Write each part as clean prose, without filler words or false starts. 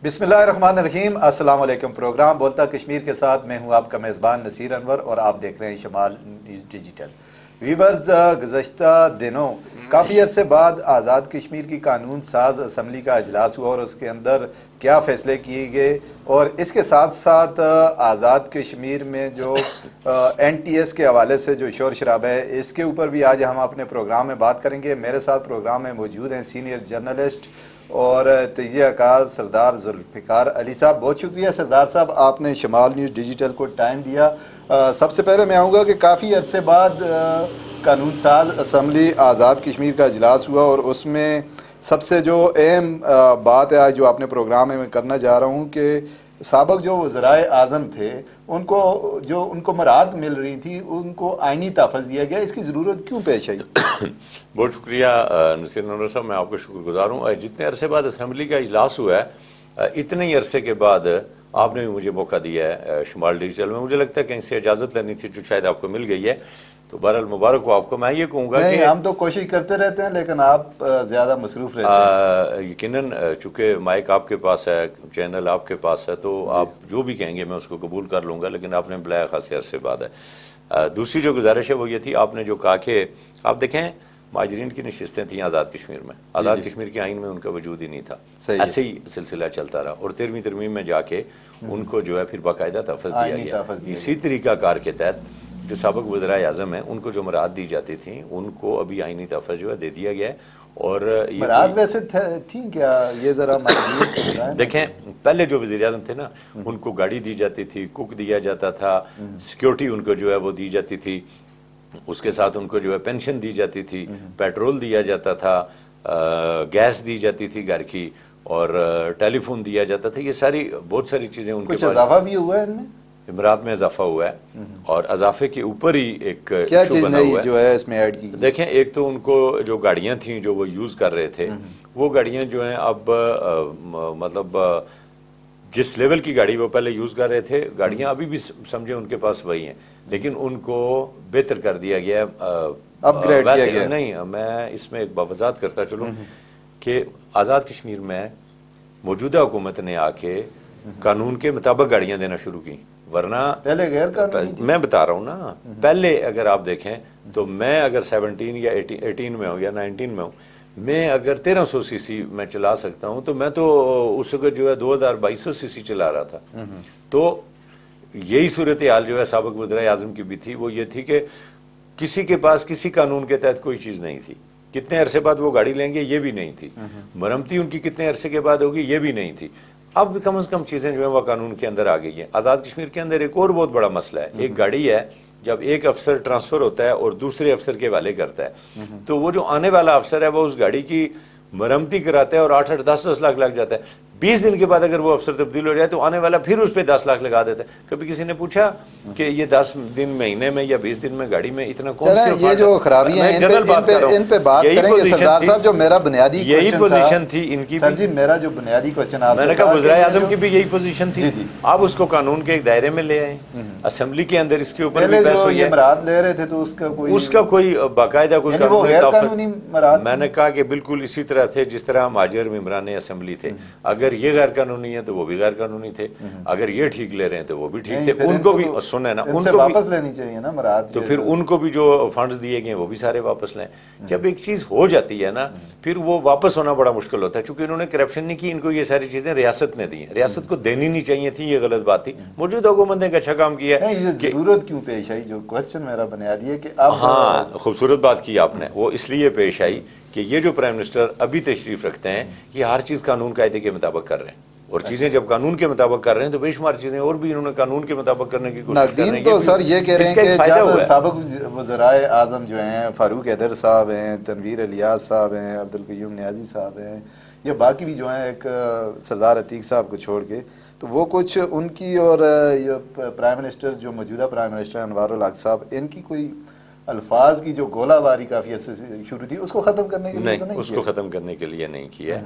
بسم اللہ الرحمن الرحیم، السلام علیکم۔ پروگرام بولتا کشمیر کے ساتھ میں ہوں آپ کا میزبان نصیر انور اور آپ دیکھ رہے ہیں شمال نیوز ڈیجیٹل۔ ویورز، گزشتہ دنوں کافی عرصے بعد آزاد کشمیر کی قانون ساز اسمبلی کا اجلاس ہوا اور اس کے اندر کیا فیصلے کیے گئے، اور اس کے ساتھ ساتھ آزاد کشمیر میں جو این ٹی ایس کے حوالے سے جو شور شرابہ ہے، اس کے اوپر بھی آج ہم اپنے پروگرام میں بات کریں گے۔ میرے ساتھ پروگرام میں موجود ہیں سینئر جرنلسٹ اور تجزیہ کار سردار ذوالفقار علی صاحب۔ بہت شکریہ سردار صاحب، آپ نے شمال نیوز ڈیجیٹل کو ٹائم دیا۔ سب سے پہلے میں آؤں گا کہ کافی عرصے بعد قانون ساز اسمبلی آزاد کشمیر کا اجلاس ہوا، اور اس میں سب سے جو اہم بات ہے آج جو آپ نے پروگرام میں کرنا جا رہا ہوں کہ سابق جو وزرائے اعظم تھے ان کو مراعات مل رہی تھی، ان کو آئینی تحفظ دیا گیا، اس کی ضرورت کیوں پیش آئی؟ بہت شکریہ نصیر انور صاحب، میں آپ کا شکر گزار ہوں۔ جتنے عرصے بعد اسمبلی کا اجلاس ہوا ہے، اتنے ہی عرصے کے بعد آپ نے بھی مجھے موقع دیا ہے شمال ڈیجیٹل میں۔ مجھے لگتا ہے کہیں سے اجازت لینی تھی جو شاید آپ کو مل گئی ہے، تو بہرحال مبارک ہو آپ کو۔ میں یہ کہوں گا کہ ہم تو کوشش کرتے رہتے ہیں لیکن آپ زیادہ مصروف رہتے ہیں۔ یقیناً چونکہ مائک آپ کے پاس ہے، چینل آپ کے پاس ہے، تو آپ جو بھی کہیں گے میں اس کو قبول کر لوں گا، لیکن آپ نے بلایا خاصے عرصے بعد ہے۔ دوسری جو گزارش ہے وہ یہ تھی، آپ نے جو کہا کہ آپ دیکھیں مہاجرین کی نشستیں تھیں آزاد کشمیر میں، آزاد کشمیر کے آئین میں ان کا وجود ہی نہیں تھا، ایسے ہی سلسلہ چلتا رہا، اور 13ویں ترمیم میں جا کے ان کو جو ہے پھر باقاعدہ تحفظ دیا گیا۔ اسی طریقہ کار کے تحت جو سابق وزرائے اعظم ہیں ان کو جو مراعات دی جاتی تھیں ان کو ابھی آئینی تحفظ جو ہے دے دیا گیا ہے۔ اور مراعات ویسے تھیں کیا، یہ ذرا دیکھیں پہلے جو وزیر اعظم تھے نا ان کو گاڑی دی جاتی تھی، کوک دیا جاتا تھا، سیکیورٹی ان کو جو ہے وہ دی جاتی تھی، اس کے ساتھ ان کو جو ہے پینشن دی جاتی تھی، پیٹرول دیا جاتا تھا، گیس دی جاتی تھی گھر کی، اور ٹیلی فون دیا جاتا تھا۔ یہ ساری بہت ساری چیزیں ان کے کچھ اضافہ بھی ہوا ہے ان میں، امارات میں اضافہ ہوا ہے، اور اضافے کے اوپر ہی ایک کیا چیز نئی جو ہے اس میں ایڈ کی؟ دیکھیں ایک تو ان کو جو گاڑیاں تھیں جو وہ یوز کر رہے تھے، وہ گاڑیاں جو ہیں اب مطلب جس لیول کی گاڑی وہ پہلے یوز کر رہے تھے، گاڑیاں ابھی بھی سمجھے ان کے پاس وہی ہیں، لیکن ان کو بہتر کر دیا گیا، اپ گریڈ کیا گیا۔ نہیں، میں اس میں ایک وضاحت کرتا چلوں کہ آزاد کشمیر میں موجودہ حکومت نے آ کے قانون کے مطابق گاڑیاں دینا شروع کی، ورنہ پہلے غیر قانونی تھی۔ میں بتا رہا ہوں نا، پہلے اگر آپ دیکھیں تو میں اگر 17 یا 18 میں ہوں یا 19 میں ہوں، میں اگر 1300 سی سی میں چلا سکتا ہوں تو میں تو اس وقت جو ہے 2200 سی سی چلا رہا تھا۔ تو یہی صورتحال جو ہے سابق وزرائے اعظم کی بھی تھی، وہ یہ تھی کہ کسی کے پاس کسی قانون کے تحت کوئی چیز نہیں تھی، کتنے عرصے بعد وہ گاڑی لیں گے یہ بھی نہیں تھی، مرمتی ان کی کتنے عرصے کے بعد ہوگی یہ بھی نہیں تھی۔ اب کم از کم چیزیں جو ہیں وہ قانون کے اندر آ گئی ہیں۔ آزاد کشمیر کے اندر ایک اور بہت بڑا مسئلہ ہے، ایک گاڑی ہے جب ایک افسر ٹرانسفر ہوتا ہے اور دوسرے افسر کے حوالے کرتا ہے، تو وہ جو آنے والا افسر ہے وہ اس گاڑی کی مرمتی کراتا ہے اور 8-8 10-10 لاکھ لگ جاتا ہے۔ 20 دن کے بعد اگر وہ افسر تبدیل ہو جائے تو آنے والا پھر اس پہ 10 لاکھ لگا دیتا ہے۔ کبھی کسی نے پوچھا کہ یہ 10 دن مہینے میں یا 20 دن میں گاڑی میں اتنا کون سی یہ جو خرابیاں ہیں ان پہ بات کریں گے سردار صاحب۔ جو میرا بنیادی یہی پوزیشن تھی ان کی، سر جی میرا جو بنیادی کوشچن آپ سے، میں نے کہا وزرائے اعظم کی بھی یہی پوزیشن تھی، آپ اس کو قانون کے ایک دائرے میں لے آئیں، اسمبلی کے اندر اس کے اوپر بھی بحث ہوئی ہے۔ مراد لے رہے تھے تو اس کا کوئی باقاعدہ کوئی قانونی مراد، میں نے کہا کہ بالکل اسی طرح تھے جس طرح مہاجر ممبران اسمبلی تھے، اگر یہ غیر قانونی ہے تو وہ بھی غیر قانونی تھے، اگر یہ ٹھیک لے رہے ہیں تو وہ بھی ٹھیک تھے، ان کو بھی سنیں نا، ان کو واپس لینی چاہیے نا مراد، تو پھر ان کو بھی جو فنڈز دیے گئے وہ بھی سارے واپس لیں۔ جب ایک چیز ہو جاتی ہے نا پھر وہ واپس ہونا بڑا مشکل ہوتا ہے، چونکہ انہوں نے کرپشن نہیں کی، ان کو یہ ساری چیزیں ریاست نے دی ہیں، ریاست کو دینی نہیں چاہیے تھی، یہ غلط بات تھی۔ موجودہ حکومت نے ایک اچھا کام کیا ہے۔ یہ ضرورت کیوں پیش آئی، جو کوسچن میرا بنیادی ہے کہ اب ہاں خوبصورت بات کی آپ نے، وہ اس لیے پیش آئی کہ یہ جو پرائم منسٹر ابھی تشریف رکھتے ہیں یہ ہر چیز قانون قاعدے کے مطابق کر رہے ہیں، اور چیزیں جب قانون کے مطابق کر رہے ہیں تو بے شمار چیزیں اور بھی انہوں نے قانون کے مطابق کرنے کی کوشش کر رہے ہیں۔ تو سر یہ کہہ رہے ہیں کہ جب سابق وزرائے اعظم جو ہیں فاروق حیدر صاحب ہیں، تنویر الیاس صاحب ہیں، عبدالقیوم نیازی صاحب ہیں، یا باقی بھی جو ہیں ایک سردار عتیق صاحب کو چھوڑ کے، تو وہ کچھ ان کی اور پرائم منسٹر جو موجودہ پرائم منسٹر انوار الحق صاحب، ان کی کوئی الفاظ کی جو گولہ باری کافی عرصے سے شروع تھی، اس کو ختم کرنے کے لیے نہیں، اس کو ختم کرنے کے لیے نہیں کیا ہے۔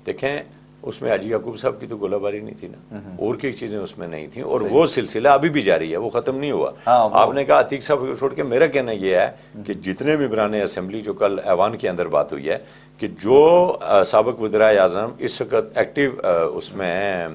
دیکھیں اس میں حاجی یعقوب صاحب کی تو گولہ باری نہیں تھی نا، اور کی چیزیں اس میں نہیں تھیں، اور وہ سلسلہ ابھی بھی جاری ہے، وہ ختم نہیں ہوا۔ آپ نے کہا عتیق صاحب کو چھوڑ کے، میرا کہنا یہ ہے کہ جتنے بھی بران اسمبلی، جو کل ایوان کے اندر بات ہوئی ہے کہ جو سابق وزرائے اعظم اس وقت ایکٹیو اس میں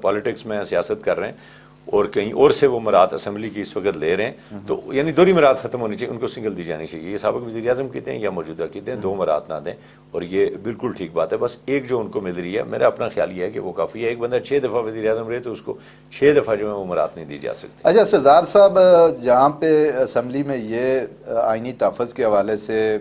پالیٹکس میں سیاست کر رہے ہیں اور کہیں اور سے وہ مراد اسمبلی کی اس وقت لے رہے ہیں، تو یعنی دوہری مراد ختم ہونی چاہیے، ان کو سنگل دی جانی چاہیے۔ یہ سابق وزیر اعظم کہتے ہیں یا موجودہ کہتے ہیں، دو مراد نہ دیں، اور یہ بالکل ٹھیک بات ہے۔ بس ایک جو ان کو مل رہی ہے، میرا اپنا خیال یہ ہے کہ وہ کافی ہے۔ ایک بندہ 6 دفعہ وزیر اعظم رہے تو اس کو 6 دفعہ جو ہے وہ مراد نہیں دی جا سکتی۔ اچھا سردار صاحب، جہاں پہ اسمبلی میں یہ آئینی تحفظ کے حوالے سے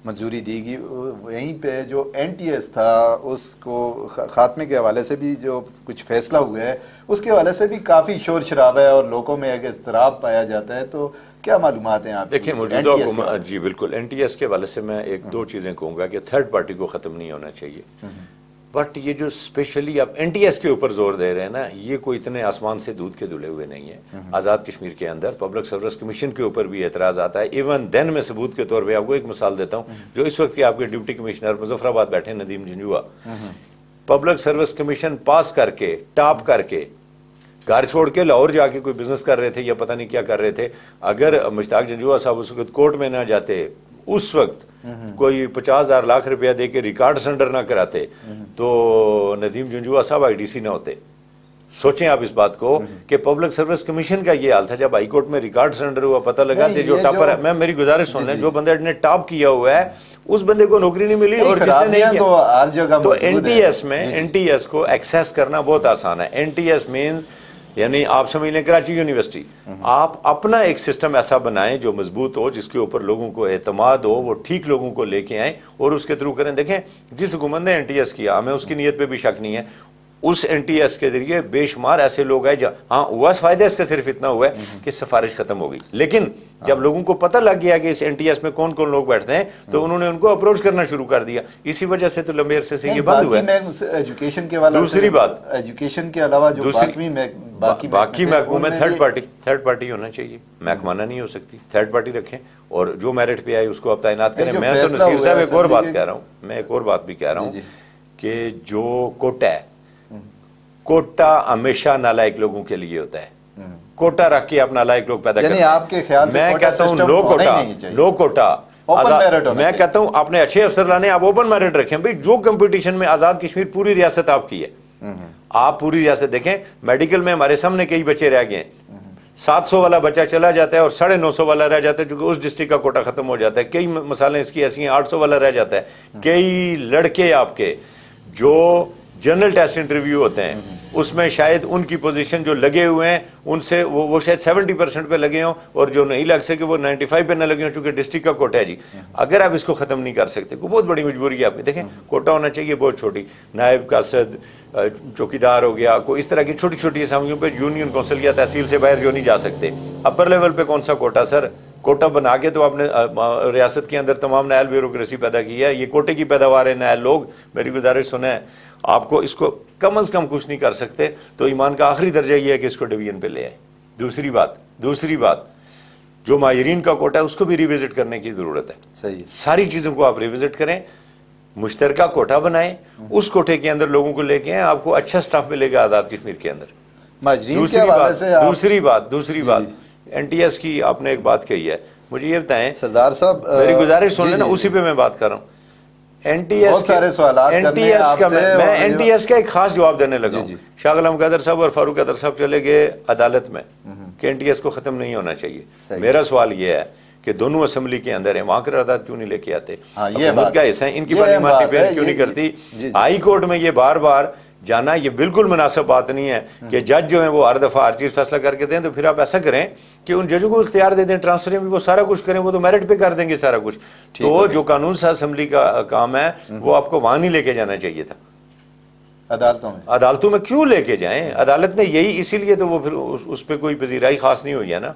منظوری دی گئی، وہیں پہ جو این ٹی ایس تھا اس کو خاتمے کے حوالے سے بھی جو کچھ فیصلہ ہوا ہے، اس کے حوالے سے بھی کافی شور شرابہ ہے اور لوگوں میں ایک اضطراب پایا جاتا ہے، تو کیا معلومات ہیں آپ؟ دیکھیں موجودہ حکومت، جی بالکل، این ٹی ایس کے حوالے سے میں ایک دو چیزیں کہوں گا کہ تھرڈ پارٹی کو ختم نہیں ہونا چاہیے، بٹ یہ جو اسپیشلی آپ این ٹی ایس کے اوپر زور دے رہے ہیں نا، یہ کوئی اتنے آسمان سے دودھ کے دھلے ہوئے نہیں ہے۔ آزاد کشمیر کے اندر پبلک سروس کمیشن کے اوپر بھی اعتراض آتا ہے، ایون دین میں ثبوت کے طور پہ آپ کو ایک مثال دیتا ہوں، جو اس وقت کے آپ کے ڈپٹی کمشنر مظفر آباد بیٹھے Nadeem Janjua, public service commission pass کر کے، ٹاپ کر کے، گھر چھوڑ کے لاہور جا کے کوئی بزنس کر رہے تھے یا پتہ نہیں کیا کر رہے تھے، اگر مشتاق جنجوعہ صاحب اس وقت کورٹ میں نہ جاتے، اس وقت کوئی 50,000 لاکھ روپیہ دے کے ریکارڈ سرنڈر نہ کراتے، تو ندیم جنجوعہ صاحب آئی ڈی سی نہ ہوتے۔ سوچیں آپ اس بات کو کہ پبلک سروس کمیشن کا یہ حال تھا، جب ہائی کورٹ میں ریکارڈ سرنڈر ہوا، پتہ لگا کہ جو ٹاپر ہے، میں میری گزارش سن لیں، جو بندہ نے ٹاپ کیا ہوا ہے اس بندے کو نوکری نہیں ملی، اور جس نے نہیں کیا، تو این ٹی ایس میں این ٹی ایس کو ایکسیس کرنا بہت آسان ہے۔ این ٹی ایس مین یعنی آپ سمجھ لیں کراچی یونیورسٹی، آپ اپنا ایک سسٹم ایسا بنائیں جو مضبوط ہو، جس کے اوپر لوگوں کو اعتماد ہو، وہ ٹھیک لوگوں کو لے کے آئیں اور اس کے تھرو کریں۔ دیکھیں جس حکومت نے این ٹی ایس کیا، ہمیں اس کی نیت پہ بھی شک نہیں ہے، اس این ٹی ایس کے ذریعے بے شمار ایسے لوگ آئے، ہاں ہوا فائدہ اس کا صرف اتنا ہوا ہے کہ سفارش ختم ہو گئی، لیکن جب لوگوں کو پتہ لگ گیا کہ اس این ٹی ایس میں کون کون لوگ بیٹھتے ہیں تو انہوں نے ان کو اپروچ کرنا شروع کر دیا، اسی وجہ سے تو لمبے عرصے سے یہ بند ہوا ہے۔ ایجوکیشن کے حوالے، دوسری بات ایجوکیشن کے علاوہ جو باقی محکموں میں تھرڈ پارٹی ہونا چاہیے، محکمانہ نہیں ہو سکتی، تھرڈ پارٹی رکھیں اور جو میرٹ پہ آئے اس کو آپ تعینات کریں۔ میں تو نصیر صاحب ایک اور بات کہہ رہا ہوں، میں ایک اور بات بھی کہہ رہا ہوں کہ جو کوٹا ہے، کوٹا ہمیشہ نالائق لوگوں کے لیے ہوتا ہے، کوٹا رکھ کے آپ نالائق لوگ پیدا کرتے ہیں۔ آپ کے خیال سے میں کہتا ہوں لو کوٹا، میں کہتا ہوں آپ نے اچھے افسر لانے، آپ اوپن میرٹ رکھیں بھائی، جو کمپٹیشن میں آزاد کشمیر پوری ریاست آپ کی ہے، آپ پوری ریاست دیکھیں، میڈیکل میں ہمارے سامنے کئی بچے رہ گئے ہیں، 700 والا بچہ چلا جاتا ہے اور 950 والا رہ جاتا ہے، چونکہ اس ڈسٹرکٹ کا کوٹا ختم ہو جاتا ہے۔ کئی مثالیں اس کی ایسی ہیں، 800 والا رہ جاتا ہے۔ کئی لڑکے آپ کے جو جنرل ٹیسٹ انٹرویو ہوتے ہیں، اس میں شاید ان کی پوزیشن جو لگے ہوئے ہیں ان سے وہ شاید 70% پہ لگے ہوں، اور جو نہیں لگ سکے وہ 95 پہ نہ لگے ہوں، چونکہ ڈسٹرکٹ کا کوٹا ہے۔ جی اگر آپ اس کو ختم نہیں کر سکتے، کوئی بہت بڑی مجبوری ہے آپ کی۔ دیکھیں کوٹا ہونا چاہیے بہت چھوٹی، نائب قاصد، چوکیدار ہو گیا، کوئی اس طرح کی چھوٹی چھوٹی اسمبلیوں پہ یونین کونسل یا تحصیل سے باہر جو نہیں جا سکتے۔ اپر لیول پہ کون سا کوٹا سر؟ کوٹا بنا کے تو آپ نے ریاست کے اندر تمام نائل بیوروکریسی پیدا کی ہے، یہ کوٹے کی پیداوار ہے۔ نائل لوگ، میری گزارش سنیں، آپ کو اس کو کم از کم کچھ نہیں کر سکتے تو ایمان کا آخری درجہ یہ ہے کہ اس کو ڈویژن پہ لے آئے۔ دوسری بات جو ماہرین کا کوٹا ہے اس کو بھی ریوزٹ کرنے کی ضرورت ہے۔ صحیح، ساری ساری چیزوں کو آپ ریوزٹ کریں، مشترکہ کوٹا بنائیں، اس کوٹے کے اندر لوگوں کو لے کے آئیں، آپ کو اچھا سٹاف ملے گا آزاد کشمیر کے اندر۔ دوسری بات این ٹی ایس کی آپ نے ایک بات کہی ہے، مجھے یہ بتائیں سردار صاحب، میری گزارش سن لینا، اسی پہ میں بات کر رہا ہوں۔ این ٹی ایس کا ایک خاص جواب دینے لگا ہوں۔ شاہ غلام قادر صاحب اور فاروق قادر صاحب چلے گئے عدالت میں کہ این ٹی ایس کو ختم نہیں ہونا چاہیے۔ میرا سوال یہ ہے کہ دونوں اسمبلی کے اندر ہیں، وہاں قرارداد کیوں نہیں لے کے آتے؟ حکومت کا حصہ ہیں، ان کی پارلیمانی پہ کیوں نہیں کرتی؟ ہائی کورٹ میں یہ بار بار جانا یہ بالکل مناسب بات نہیں ہے کہ جج جو ہیں وہ ہر دفعہ ہر چیز فیصلہ کر کے دیں۔ تو پھر آپ ایسا کریں کہ ان ججوں کو اختیار دے دیں ٹرانسفر میں، وہ سارا کچھ کریں، وہ تو میرٹ پہ کر دیں گے سارا کچھ۔ تو جو قانون ساز اسمبلی کا کام ہے وہ آپ کو وہاں نہیں لے کے جانا چاہیے تھا، عدالتوں میں کیوں لے کے جائیں؟ عدالت نے یہی، اسی لیے تو وہ پھر اس پہ کوئی پذیرائی خاص نہیں ہوئی ہے نا،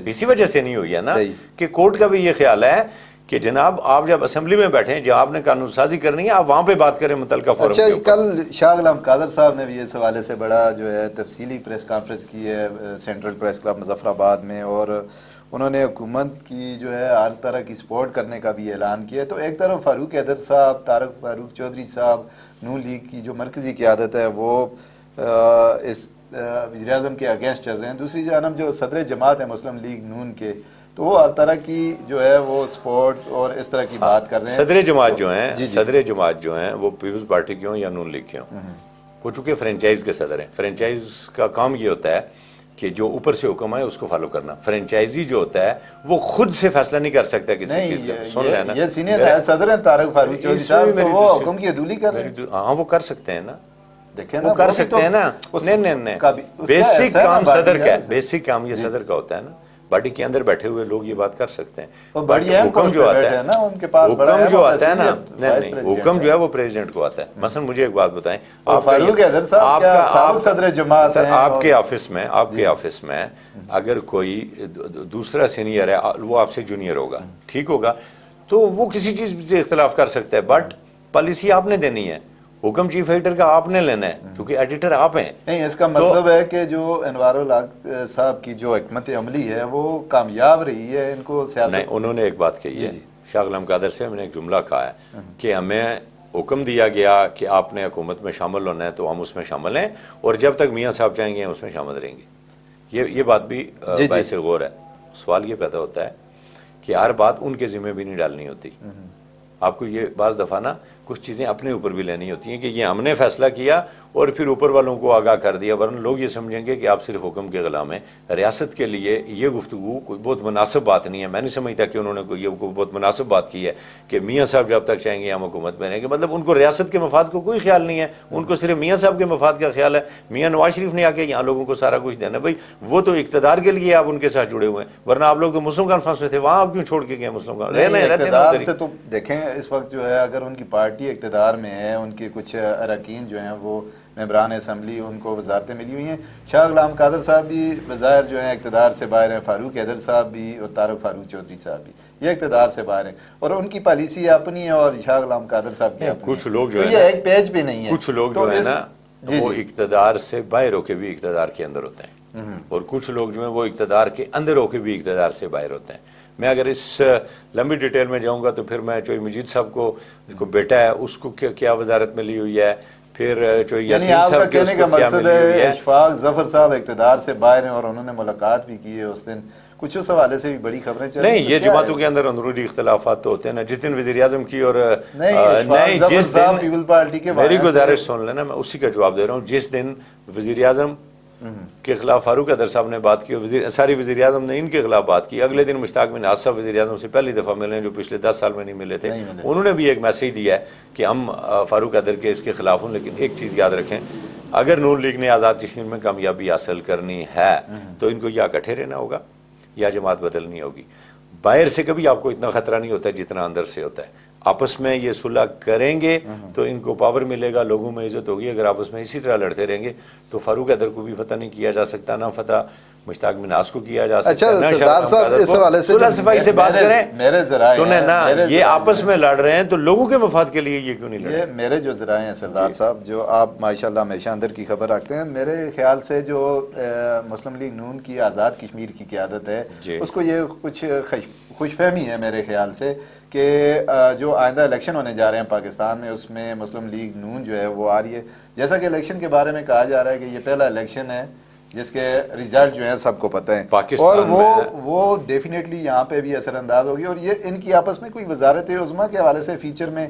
اسی وجہ سے نہیں ہوئی ہے نا کہ کورٹ کا بھی یہ خیال ہے کہ جناب آپ جب اسمبلی میں بیٹھیں، جب آپ نے قانون سازی کرنی ہے، آپ وہاں پہ بات کریں متعلقہ فورم کے اوپر۔ کل شاہ غلام قادر صاحب نے بھی اس حوالے سے بڑا جو ہے تفصیلی پریس کانفرنس کی ہے سینٹرل پریس کلب مظفر آباد میں، اور انہوں نے حکومت کی جو ہے ہر طرح کی سپورٹ کرنے کا بھی اعلان کیا ہے۔ تو ایک طرف فاروق حیدر صاحب، طارق فاروق چودھری صاحب، نون لیگ کی جو مرکزی قیادت ہے وہ اس وزیر اعظم کے اگینسٹ چل رہے ہیں. دوسری جانب جو صدر جماعت ہے مسلم لیگ نون کے, تو وہ ہر طرح کی جو ہے وہ سپورٹس اور اس طرح کی بات کر رہے ہیں. صدر جماعت جو ہیں صدر جماعت جو ہیں وہ پیپلز پارٹی کے ہوں یا نون لیگ کے ہوں, وہ چونکہ فرینچائز کے صدر ہیں. فرینچائز کا کام یہ ہوتا ہے کہ جو اوپر سے حکم ہے اس کو فالو کرنا. فرینچائزی جو ہوتا ہے وہ خود سے فیصلہ نہیں کر سکتا کسی چیز کا. سن لینا, یہ سینئر نائب صدر ہیں طارق فاروق چودھری صاحب, تو وہ حکم کی عدولی کر رہے ہیں. ہاں وہ کر سکتے ہیں نا, دیکھیں وہ کر سکتے ہیں نا. نہیں بیسک کام صدر کا ہے, بیسک کام یہ صدر کا ہوتا ہے نا. باڈی کے اندر بیٹھے ہوئے لوگ یہ بات کر سکتے ہیں. حکم جو آتا ہے نا, حکم جو آتا ہے نا, نہیں حکم جو ہے وہ پریزیڈنٹ کو آتا ہے. مثلا مجھے ایک بات بتائیں, فاروق حیدر صاحب کیا سابق صدر جماعت ہیں, آپ کے آفس میں اگر کوئی دوسرا سینئر ہے وہ آپ سے جونیئر ہوگا, ٹھیک ہوگا, تو وہ کسی چیز سے اختلاف کر سکتا ہے, بٹ پالیسی آپ نے دینی ہے, حکم چیف ایڈیٹر کا آپ نے لینا ہے, کیونکہ ایڈیٹر آپ ہیں. نہیں, اس کا مطلب ہے کہ جو انوار الحق صاحب کی جو حکمت عملی ہے وہ کامیاب رہی ہے. ان کو سیاست نہیں, انہوں نے ایک بات کہی ہے, شاہ غلام قادر سے ہم نے ایک جملہ کہا ہے کہ ہمیں حکم دیا گیا کہ آپ نے حکومت میں شامل ہونا ہے تو ہم اس میں شامل ہیں, اور جب تک میاں صاحب چاہیں گے اس میں شامل رہیں گے. یہ بات بھی باعث غور ہے. سوال یہ پیدا ہوتا ہے کہ ہر بات ان کے ذمہ بھی نہیں ڈالنی ہوتی. آپ کو یہ بعض دفعہ نا کچھ چیزیں اپنے اوپر بھی لینی ہوتی ہیں کہ یہ ہم نے فیصلہ کیا اور پھر اوپر والوں کو آگاہ کر دیا, ورنہ لوگ یہ سمجھیں گے کہ آپ صرف حکم کے غلام ہیں. ریاست کے لیے یہ گفتگو کوئی بہت مناسب بات نہیں ہے. میں نہیں سمجھتا کہ انہوں نے کوئی یہ بہت مناسب بات کی ہے کہ میاں صاحب جب تک چاہیں گے ہم حکومت میں رہیں گے. مطلب ان کو ریاست کے مفاد کو کوئی خیال نہیں ہے, ان کو صرف میاں صاحب کے مفاد کا خیال ہے. میاں نواز شریف نے آ کے یہاں لوگوں کو سارا کچھ دینا, بھائی وہ تو اقتدار کے لیے آپ ان کے ساتھ جڑے ہوئے ہیں, ورنہ آپ لوگ تو مسلم کانفرنس میں تھے, وہاں آپ کیوں چھوڑ کے گئے مسلم اقتدار سے. تو دیکھیں اس وقت جو ہے اگر ان کی پارٹی اقتدار میں ہے, ان کے کچھ اراکین جو ہیں وہ ممبران اسمبلی, ان کو وزارتیں ملی ہوئی ہیں. شاہ غلام قادر صاحب بھی بظاہر جو ہیں اقتدار سے باہر ہیں, فاروق حیدر صاحب بھی اور طارق فاروق چودھری صاحب بھی یہ اقتدار سے باہر ہیں, اور ان کی پالیسی اپنی ہے اور شاہ غلام قادر صاحب کی اپنی. کچھ لوگ جو ہے یہ ایک پیج پہ نہیں ہے, کچھ لوگ جو ہے نا وہ اقتدار سے باہر ہو کے بھی اقتدار کے اندر ہوتے ہیں, اور کچھ لوگ جو ہیں وہ اقتدار کے اندر ہو کے بھی اقتدار سے باہر ہوتے ہیں. میں اگر اس لمبی ڈیٹیل میں جاؤں گا تو پھر میں چوئی مجید صاحب کو جس کو بیٹا ہے اس کو کیا وزارت ملی ہوئی ہے, پھر چوئی یاسین صاحب کہنے کا مقصد ہے اشفاق ظفر صاحب اقتدار سے باہر ہیں اور انہوں نے ملاقات بھی کی ہے اس دن. کچھ اس حوالے سے بھی بڑی خبریں چل رہی ہیں. نہیں, یہ جماعتوں کے اندر اندرونی اختلافات تو ہوتے ہیں نا. جس دن وزیر اعظم کی اور نہیں جس دن پیپل پارٹی کے میری گزارش سن لینا, میں اسی کا جواب دے رہا ہوں. جس دن وزیر اعظم کے خلاف فاروق حیدر صاحب نے بات کی, ساری وزیر اعظم نے ان کے خلاف بات کی, اگلے دن مشتاق بن ناز صاحب وزیر اعظم سے پہلی دفعہ ملے ہیں جو پچھلے 10 سال میں نہیں ملے تھے. انہوں نے بھی ایک میسیج دیا ہے کہ ہم فاروق حیدر کے اس کے خلاف ہوں, لیکن ایک چیز یاد رکھیں, اگر نون لیگ نے آزاد کشمیر میں کامیابی حاصل کرنی ہے تو ان کو یا اکٹھے رہنا ہوگا یا جماعت بدلنی ہوگی. باہر سے کبھی آپ کو اتنا خطرہ نہیں ہوتا جتنا اندر سے ہوتا ہے. آپس میں یہ صلح کریں گے تو ان کو پاور ملے گا, لوگوں میں عزت ہوگی. اگر آپس میں اسی طرح لڑتے رہیں گے تو فاروق حیدر کو بھی فتح نہیں کیا جا سکتا, نہ فتح مشتاق بن ناز کو کیا جا سکتا. اچھا سردار صاحب اس حوالے سے صلح صفائی سے بات کریں, میرے ذرائع سنیں نا, یہ آپس میں لڑ رہے ہیں تو لوگوں کے مفاد کے لیے یہ کیوں نہیں لڑ رہے؟ میرے جو ذرائع ہیں سردار صاحب, جو آپ ماشاءاللہ ہمیشہ اندر کی خبر رکھتے ہیں, میرے خیال سے جو مسلم لیگ نون کی آزاد کشمیر کی قیادت ہے اس کو یہ کچھ خوش فہمی ہے میرے خیال سے کہ جو آئندہ الیکشن ہونے جا رہے ہیں پاکستان میں, اس میں مسلم لیگ نون جو ہے وہ آ رہی ہے. جیسا کہ الیکشن کے بارے میں کہا جا رہا ہے کہ یہ پہلا الیکشن ہے جس کے ریزلٹ جو ہیں سب کو پتہ ہیں, اور وہ ڈیفینیٹلی یہاں پہ بھی اثر انداز ہوگی. اور یہ ان کی آپس میں کوئی وزارت عظمیٰ کے حوالے سے فیچر میں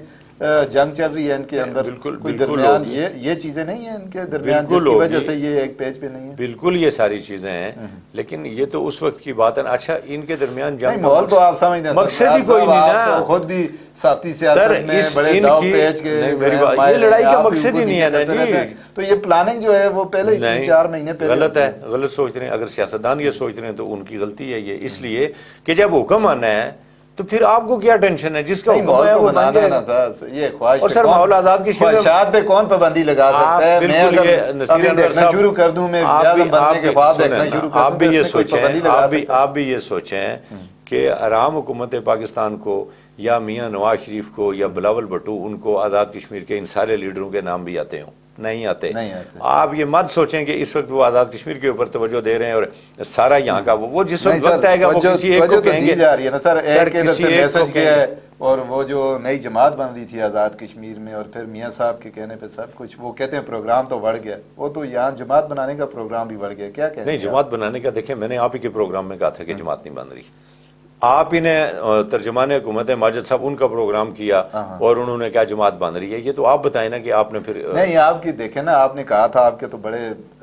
جنگ چل رہی ہے ان کے اندر, کوئی درمیان یہ چیزیں نہیں ہیں ان کے درمیان جس کی وجہ سے یہ ایک پیج پہ نہیں ہے. بالکل یہ ساری چیزیں ہیں, لیکن یہ تو اس وقت کی بات ہے. اچھا ان کے درمیان جنگ ماحول تو آپ سمجھتے ہیں, مقصد ہی کوئی نہیں نا, خود بھی صافتی سیاست میں بڑے داؤ پیچ کے, یہ لڑائی کا مقصد ہی نہیں ہے نا جی. تو یہ پلاننگ جو ہے وہ پہلے ہی 4 مہینے پہلے غلط ہے, غلط سوچ رہے ہیں. اگر سیاستدان یہ سوچ رہے ہیں تو ان کی غلطی ہے. یہ اس لیے کہ جب حکم آنا ہے تو پھر آپ کو کیا ٹینشن ہے, جس کا حکم ہے وہ بن جائے گا. یہ خواہش اور سر ماحول آزاد کی خواہشات پہ کون پابندی لگا سکتا ہے؟ میں اگر دیکھنا شروع کر دوں, میں اعظم بننے کے خواب دیکھنا شروع کر دوں, آپ بھی یہ سوچیں کہ عوام حکومت پاکستان کو یا میاں نواز شریف کو یا بلاول بھٹو ان کو آزاد کشمیر کے ان سارے لیڈروں کے نام بھی آتے ہوں, نہیں آتے. آپ یہ مت سوچیں کہ اس وقت وہ آزاد کشمیر کے اوپر توجہ دے رہے ہیں اور سارا یہاں کا وہ جس وقت آئے گا وہ کسی ایک کو کہیں گے. جا رہی ہے نا سر, ایک ادھر سے میسج کیا ہے, اور وہ جو نئی جماعت بن رہی تھی آزاد کشمیر میں, اور پھر میاں صاحب کے کہنے پہ سب کچھ وہ کہتے ہیں پروگرام تو بڑھ گیا, وہ تو یہاں جماعت بنانے کا پروگرام بھی بڑھ گیا. کیا کہتے ہیں؟ نہیں, جماعت بنانے کا دیکھیں, میں نے آپ ہی کے پروگرام میں کہا تھا کہ جماعت نہیں بن رہی. آپ ہی نے ترجمان حکومت ماجد صاحب ان کا پروگرام کیا اور انہوں نے کہا جماعت بن رہی ہے. یہ تو آپ بتائیں نا کہ آپ نے پھر نہیں, آپ کی دیکھیں نا, آپ نے کہا تھا آپ کے تو بڑے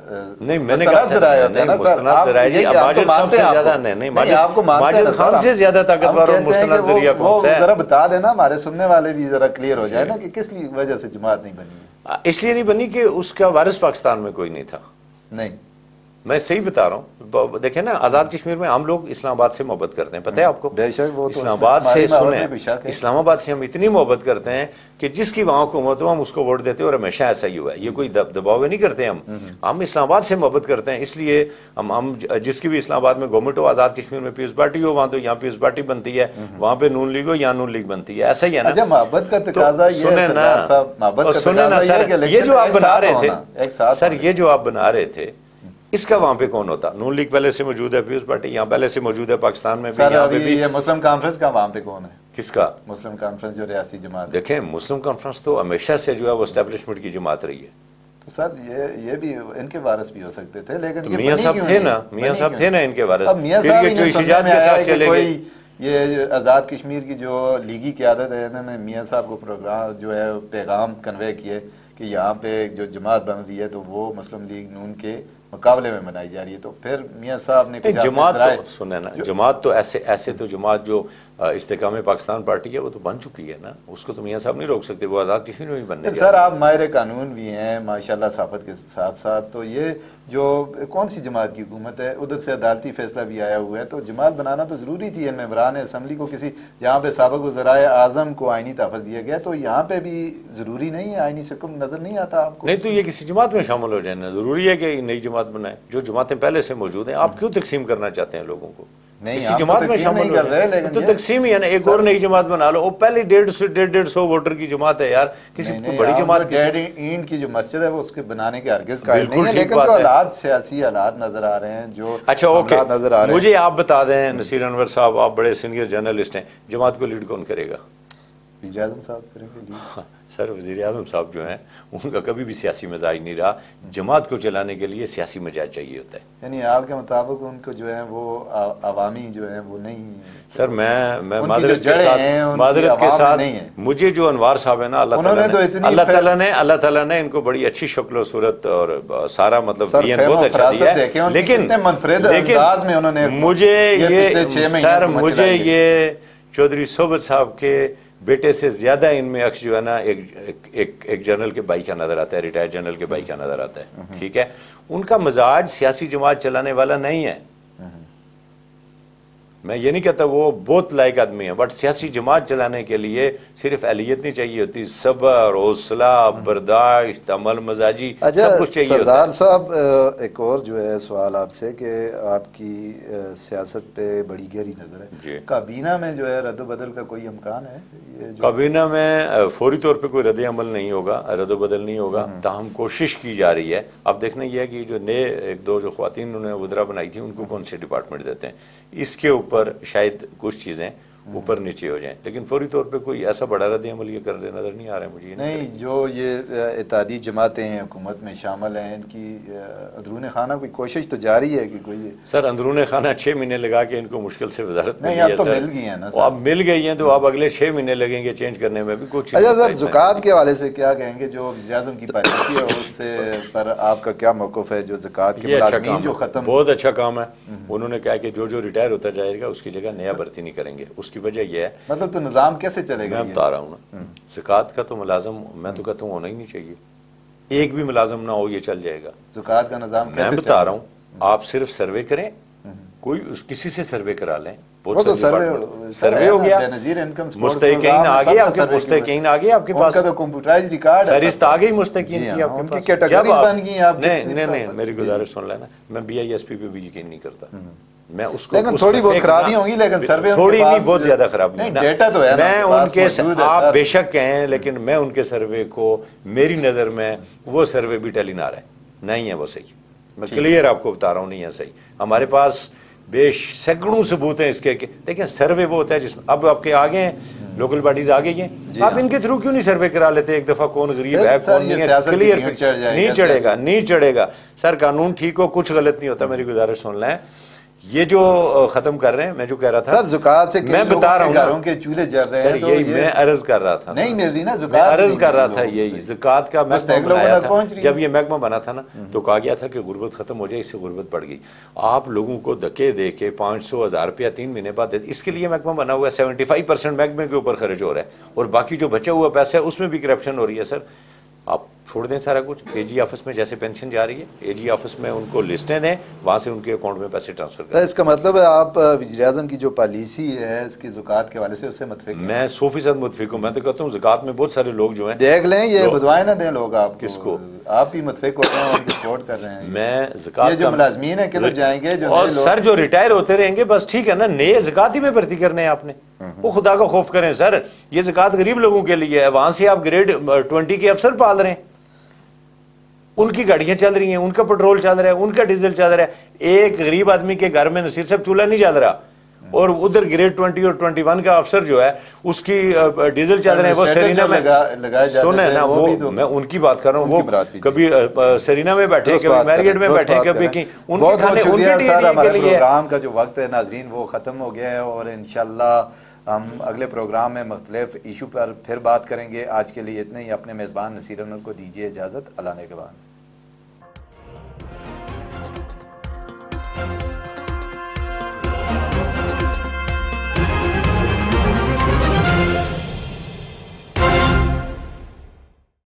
نہیں, میں نے کہا مستند ذرائع جی ماجد صاحب سے زیادہ نہیں, ماجد خان سے زیادہ طاقتور اور مستند ذریعہ کون سا ہے؟ ذرا بتا دینا, ہمارے سننے والے بھی ذرا کلیئر ہو جائے نا کہ کس وجہ سے جماعت نہیں بنی. اس لیے نہیں بنی کہ اس کا وارث پاکستان میں کوئی نہیں تھا. نہیں, میں صحیح بتا رہا ہوں. دیکھیں نا, آزاد کشمیر میں ہم لوگ اسلام آباد سے محبت کرتے ہیں, پتہ ہے آپ کو. بے شک وہ اسلام آباد سے سنیں, اسلام آباد سے ہم اتنی محبت کرتے ہیں کہ جس کی وہاں حکومت ہو ہم اس کو ووٹ دیتے ہیں, اور ہمیشہ ایسا ہی ہوا ہے. یہ کوئی دباؤ نہیں کرتے ہم اسلام آباد سے محبت کرتے ہیں. اس لیے ہم جس کی بھی اسلام آباد میں گورنمنٹ ہو, آزاد کشمیر میں پیپلز پارٹی ہو, وہاں تو یہاں پیپلز پارٹی بنتی ہے, وہاں پہ نون لیگ ہو, یہاں نون لیگ بنتی ہے. ایسا ہی ہے نا. محبت کا تقاضا یہ ہے سردار صاحب, محبت کا تقاضا یہ ہے کہ یہ جو آپ بنا رہے تھے سر, یہ جو آپ بنا رہے تھے, اس کا وہاں پہ کون ہوتا؟ نون لیگ پہلے سے موجود ہے, پیپلز پارٹی یہاں پہلے سے موجود ہے, پاکستان میں بھی. یہاں پہ بھی یہ مسلم کانفرنس کا وہاں پہ کون ہے؟ کس کا مسلم کانفرنس جو ریاستی جماعت؟ دیکھیں, مسلم کانفرنس تو ہمیشہ سے جو ہے وہ اسٹیبلشمنٹ کی جماعت رہی ہے. تو سر یہ بھی ان کے وارث بھی ہو سکتے تھے, لیکن میاں صاحب تھے نا, میاں صاحب تھے نا ان کے وارث. اب میاں صاحب کے ساتھ چلے گئے. یہ آزاد کشمیر کی جو لیگی قیادت ہے, انہوں نے میاں صاحب کو پروگرام جو ہے پیغام کنوے کیے کہ یہاں پہ جو جماعت بن رہی ہے تو وہ مسلم لیگ نون کے مقابلے میں بنائی جا رہی ہے. تو پھر میاں صاحب نے جماعت تو سنیں نا, جماعت تو ایسے تو جماعت جو استحکام پاکستان پارٹی ہے وہ تو بن چکی ہے نا, اس کو تو میاں صاحب نہیں روک سکتے, وہ آزاد کشمیر میں بھی بننے. سر آپ ماہر قانون بھی ہیں ماشاءاللہ صحافت کے ساتھ ساتھ, تو یہ جو کون سی جماعت کی حکومت ہے, ادھر سے عدالتی فیصلہ بھی آیا ہوا ہے, تو جماعت بنانا تو ضروری تھی. ممبران اسمبلی کو کسی جہاں پہ سابق وزرائے اعظم کو آئینی تحفظ دیا گیا, تو یہاں پہ بھی ضروری نہیں ہے, آئینی حکم نظر نہیں آتا آپ کو؟ نہیں, تو یہ کسی جماعت میں شامل ہو جائے نا, ضروری ہے کہ نئی جماعت بنائے. جو جماعتیں پہلے سے موجود ہیں, آپ کیوں تقسیم کرنا چاہتے ہیں لوگوں کو؟ کسی جماعت میں شامل کر رہے ہیں, تو تقسیم ہی ہے نا, ایک اور نئی جماعت بنا لو. وہ پہلی 150 ووٹر کی جماعت ہے یار, کسی بڑی جماعت. اینڈ کی جو مسجد ہے وہ اس کے بنانے کے ہرگز قائل نہیں ہے, لیکن جو حالات سیاسی حالات نظر آ رہے ہیں, جو اچھا اوکے, مجھے آپ بتا دیں نصیر انور صاحب, آپ بڑے سینئر جرنلسٹ ہیں, جماعت کو لیڈ کون کرے گا؟ وزیر اعظم صاحب کریں گے لیڈ. سر وزیر اعظم صاحب جو ہیں ان کا کبھی بھی سیاسی مزاج نہیں رہا. جماعت کو چلانے کے لیے سیاسی مزاج چاہیے ہوتا ہے. یعنی آپ کے مطابق ان کو جو ہے وہ عوامی جو ہے وہ نہیں. سر میں معذرت کے ساتھ مجھے جو انوار صاحب ہیں نا, اللہ تعالیٰ نے ان کو بڑی اچھی شکل و صورت اور سارا مطلب بہت اچھا دیا ہے, لیکن مجھے یہ چودھری صحبت صاحب کے بیٹے سے زیادہ ان میں عکس جو ہے نا ایک جنرل کے بھائی کا نظر آتا ہے, ریٹائر جنرل کے بھائی کا نظر آتا ہے. ٹھیک ہے, ان کا مزاج سیاسی جماعت چلانے والا نہیں ہے. میں یہ نہیں کہتا وہ بہت لائق آدمی ہیں, بٹ سیاسی جماعت چلانے کے لیے صرف اہلیت نہیں چاہیے ہوتی, صبر, حوصلہ, برداشت, عمل مزاجی, سب کچھ چاہیے. سردار صاحب ایک اور جو ہے سوال آپ سے کہ آپ کی سیاست پہ بڑی گہری نظر ہے جی. کابینہ میں جو ہے رد و بدل کا کوئی امکان ہے؟ کابینہ میں فوری طور پہ کوئی رد عمل نہیں ہوگا, رد و بدل نہیں ہوگا, تاہم کوشش کی جا رہی ہے. اب دیکھنا یہ ہے کہ جو نئے ایک دو جو خواتین انہوں نے وزراء بنائی تھی ان کو کون سے ڈپارٹمنٹ دیتے ہیں, اس کے اوپر شاید کچھ چیزیں اوپر نیچے ہو جائیں, لیکن فوری طور پہ کوئی ایسا بڑا رد عمل یہ کر نظر نہیں آ رہا ہے مجھے. نہیں, جو یہ اتحادی جماعتیں ہیں حکومت میں شامل ہیں, ان کی اندرون خانہ کوئی کوشش تو جاری ہے کہ کوئی سر اندرون خانہ 6 مہینے لگا کے ان کو مشکل سے وزارت نہیں, اب تو مل گئی ہیں نا, اب مل گئی ہیں, تو اب اگلے 6 مہینے لگیں گے چینج کرنے میں بھی کچھ. اچھا سر, زکوٰۃ کے حوالے سے کیا کہیں گے؟ جو وزیر اعظم کی پالیسی ہے اس سے پر آپ کا کیا موقف ہے؟ جو زکوٰۃ کے ملازمین جو ختم, بہت اچھا کام ہے. انہوں نے کہا کہ جو ریٹائر ہوتا جائے گا اس کی جگہ نیا بھرتی نہیں کریں گے. اس کی وجہ یہ ہے, مطلب تو نظام کیسے چلے گا؟ میں بتا رہا ہوں نا, زکوٰۃ کا تو ملازم میں تو کہتا ہوں ہونا ہی نہیں چاہیے, ایک بھی ملازم نہ ہو, یہ چل جائے گا. زکوٰۃ کا نظام میں بتا رہا ہوں, آپ صرف سروے کریں, کوئی کسی سے سروے کرا لیں, سروے ہو گیا, مستحقین آ گئے, مستحقین آ گئے آپ کے پاس, فہرست آ گئی مستحقین کی آپ کے پاس. نہیں, میری گزارش سن لینا, میں BISP پہ بھی یقین نہیں کرتا. میں اس کو لیکن تھوڑی بہت خرابی ہوں گی، لیکن سروے تھوڑی نہیں بہت زیادہ خرابی نہیں، ڈیٹا تو ہے، میں ان کے آپ بے شک کہیں، لیکن میں ان کے سروے کو میری نظر میں وہ سروے بھی ٹیلی نہ رہا ہے، نہیں ہے وہ صحیح، میں کلیئر آپ کو بتا رہا ہوں نہیں ہے صحیح. ہمارے پاس سینکڑوں ثبوت ہیں اس کے، لیکن سروے وہ ہوتا ہے جس میں اب آپ کے آگے ہیں لوکل باڈیز آ گئی ہیں، آپ ان کے تھرو کیوں نہیں سروے کرا لیتے ایک دفعہ کون غریب ہے کون نہیں ہے، کلیئر نہیں چڑھے گا سر. قانون ٹھیک ہو، کچھ غلط نہیں ہوتا، میری گزارش سن لیں. یہ جو ختم کر رہے ہیں، میں جو کہہ رہا تھا سر زکوٰۃ سے میں بتا رہا ہوں گھروں کے چولہے جل رہے ہیں، تو یہی میں عرض کر رہا تھا، نہیں مل رہی نا میں عرض کر رہا تھا یہی زکوٰۃ کا محکمہ بنایا تھا. جب یہ محکمہ بنا تھا نا تو کہا گیا تھا کہ غربت ختم ہو جائے، اس سے غربت بڑھ گئی. آپ لوگوں کو دھکے دے کے 500,000 روپیہ 3 مہینے بعد دے، اس کے لیے محکمہ بنا ہوا ہے. 75% محکمے کے اوپر خرچ ہو رہا ہے، اور باقی جو بچا ہوا پیسہ ہے اس میں بھی کرپشن ہو رہی ہے. سر آپ چھوڑ دیں سارا کچھ، اے جی آفس میں جیسے پینشن جا رہی ہے، اے جی آفس میں ان کو لسٹیں دیں، وہاں سے ان کے اکاؤنٹ میں پیسے ٹرانسفر کریں. اس کا مطلب ہے آپ وزیر اعظم کی جو پالیسی ہے اس کی زکوٰۃ کے حوالے سے اس سے متفق ہیں؟ میں 100% متفق ہوں. میں تو کہتا ہوں زکوٰۃ میں بہت سارے لوگ جو ہیں دیکھ لیں، یہ بدوائیں نہ دیں لوگ آپ کس کو، آپ ہی متفق ہوتے ہیں اور ان کو سپورٹ کر رہے ہیں. میں زکوٰۃ یہ جو ملازمین ہیں کدھر جائیں گے، جو اور سر جو ریٹائر ہوتے رہیں گے بس ٹھیک ہے نا، نئے زکوٰۃ ہی میں بھرتی کرنے ہیں آپ نے، وہ خدا کا خوف کریں سر. یہ زکوٰۃ غریب لوگوں کے لیے ہے، وہاں سے آپ گریڈ 20 کے افسر پال رہے ہیں، ان کی گاڑیاں چل رہی ہیں، ان کا پیٹرول چل رہا ہے، ان کا ڈیزل چل رہا ہے. ایک غریب آدمی کے گھر میں نصیر صاحب چولہا نہیں چل رہا، اور ادھر گریڈ 20 اور 21 کا افسر جو ہے اس کی ڈیزل چل رہے ہیں. وہ سرینا میں سنیں نا، وہ میں ان کی بات کر رہا ہوں، وہ کبھی سرینا میں بیٹھے، کبھی میریٹ میں بیٹھے، کبھی کی ان کے کھانے ان کے ہمارے پروگرام کا جو وقت ہے ناظرین وہ ختم ہو گیا ہے، اور انشاءاللہ ہم اگلے پروگرام میں مختلف ایشو پر پھر بات کریں گے. آج کے لیے اتنے ہی. اپنے میزبان نصیر انور کو دیجیے اجازت. اللہ نے کے بعد.